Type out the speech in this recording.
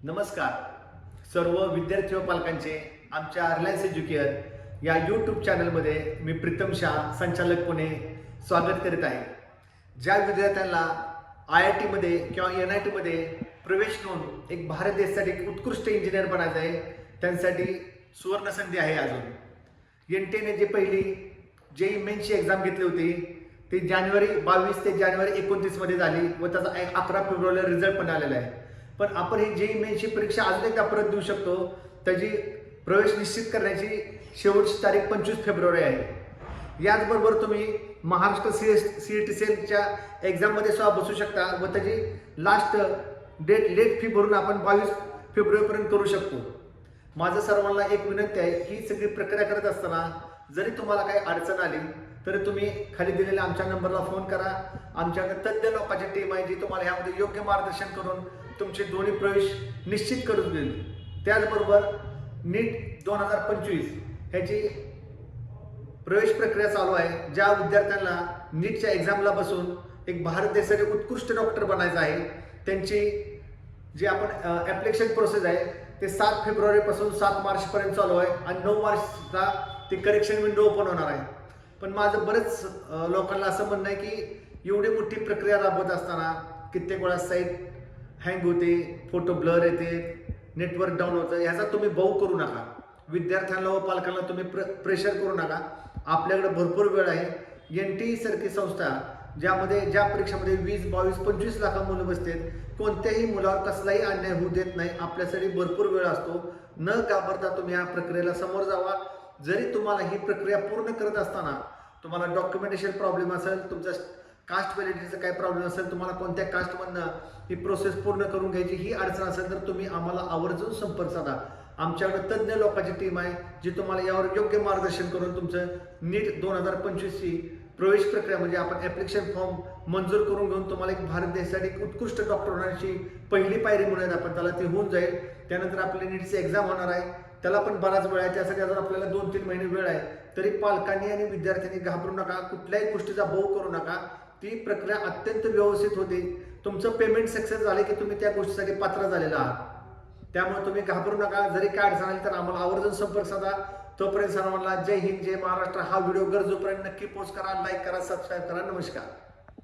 नमस्कार सर्व विद्यार्थी व पालकांचे आमच्या रिलायन्स एज्युकेअर या यूट्यूब चॅनलमध्ये मी प्रीतम शाह संचालक पुणे स्वागत करीत आहे. ज्या विद्यार्थ्यांना IIT मध्ये किंवा NIT मध्ये प्रवेश घेऊन एक भारत देशासाठी एक उत्कृष्ट इंजिनियर बनायचं आहे, त्यांसाठी सुवर्ण संधी आहे. अजून NTA जी पहिली JEE मेन्सची एक्झाम घेतली होती ती जानेवारी 22 ते जानेवारी 29 मध्ये झाली व त्याचा 11 फेब्रुवारीला रिझल्ट पण आलेला आहे. पण आपण ही JEE मेन्सची परीक्षा अजून एकदा परत देऊ शकतो. त्याची प्रवेश निश्चित करण्याची शेवटची तारीख 25 फेब्रुवारी आहे. याचबरोबर तुम्ही महाराष्ट्र CET सेलच्या एक्झाममध्ये सुद्धा बसू शकता व त्याची लास्ट लेट फी भरून आपण 22 फेब्रुवारीपर्यंत करू शकतो. माझं सर्वांना एक विनंती आहे, ही सगळी प्रक्रिया करत असताना जरी तुम्हाला काही अडचण आली तर तुम्ही खाली दिलेल्या आमच्या नंबरला फोन करा. आमच्याकडे तज्ज्ञ लोकांची टीम आहे जी तुम्हाला यामध्ये योग्य मार्गदर्शन करून तुमचे दोन्ही प्रवेश निश्चित करून देईल. त्याचबरोबर NEET 2025 ह्याची प्रवेश प्रक्रिया चालू आहे. ज्या विद्यार्थ्यांना NEETच्या एक्झामला बसून एक भारत देशासाठी उत्कृष्ट डॉक्टर बनायचं आहे, त्यांची जी आपण ॲप्लिकेशन प्रोसेस आहे ते 7 फेब्रुवारीपासून 7 मार्चपर्यंत चालू आहे आणि 9 मार्चला ती करेक्शन विंडो ओपन होणार आहे. पण माझं बरेच लोकांना असं म्हणणं आहे की एवढी मोठी प्रक्रिया राबवत असताना कित्येक वेळा साईट हँग होते, फोटो ब्लर येते, नेटवर्क डाऊन होतं. ह्याचा तुम्ही भाऊ करू नका. विद्यार्थ्यांना व पालकांना तुम्ही प्रेशर करू नका. आपल्याकडे भरपूर वेळ आहे. NTA सारखी संस्था ज्या परीक्षेमध्ये 20, 22, 25 लाख मुलं बसतात, कोणत्याही मुलावर कसलाही अन्याय होऊ देत नाही. आपल्यासाठी भरपूर वेळ असतो. न घाबरता तुम्ही या प्रक्रियेला समोर जावा. जरी तुम्हाला ही प्रक्रिया पूर्ण करत असताना तुम्हाला डॉक्युमेंटेशन प्रॉब्लेम असेल, तुमचा कास्ट व्हॅलिडिटीचा काही प्रॉब्लेम असेल, तुम्हाला कोणत्या कास्टमधनं ही प्रोसेस पूर्ण करून घ्यायची ही अडचण असेल तर तुम्ही आम्हाला आवर्जून संपर्क साधा. आमच्याकडे तज्ज्ञ लोकांची टीम आहे जी तुम्हाला यावर योग्य मार्गदर्शन करून तुमचं NEET 2025ची प्रवेश प्रक्रिया म्हणजे आपण ॲप्लिकेशन फॉर्म मंजूर करून घेऊन तुम्हाला एक भारत देशासाठी एक उत्कृष्ट डॉक्टर होण्याची पहिली पायरी म्हणून आपण त्याला ते होऊन जाईल. त्यानंतर आपली NEETची एक्झाम होणार आहे, त्याला पण बराच वेळ आहे. त्यासाठी अजून आपल्याला 2-3 महिने वेळ आहे. तरी पालकांनी आणि विद्यार्थ्यांनी घाबरू नका, कुठल्याही गोष्टीचा भोग करू नका. ती प्रक्रिया अत्यंत व्यवस्थित होते. तुमचं पेमेंट सक्सेस झाले की तुम्ही त्या गोष्टीसाठी पात्र झालेला आहात. त्यामुळे तुम्ही घाबरू नका. जरी काय अडचण आली तर आम्हाला आवर्जून संपर्क साधा. तोपर्यंत सर्वांना जय हिंद, जय महाराष्ट्र. हा व्हिडिओ गरजूपर्यंत नक्की पोस्ट करा, लाईक करा, सबस्क्राईब करा. नमस्कार.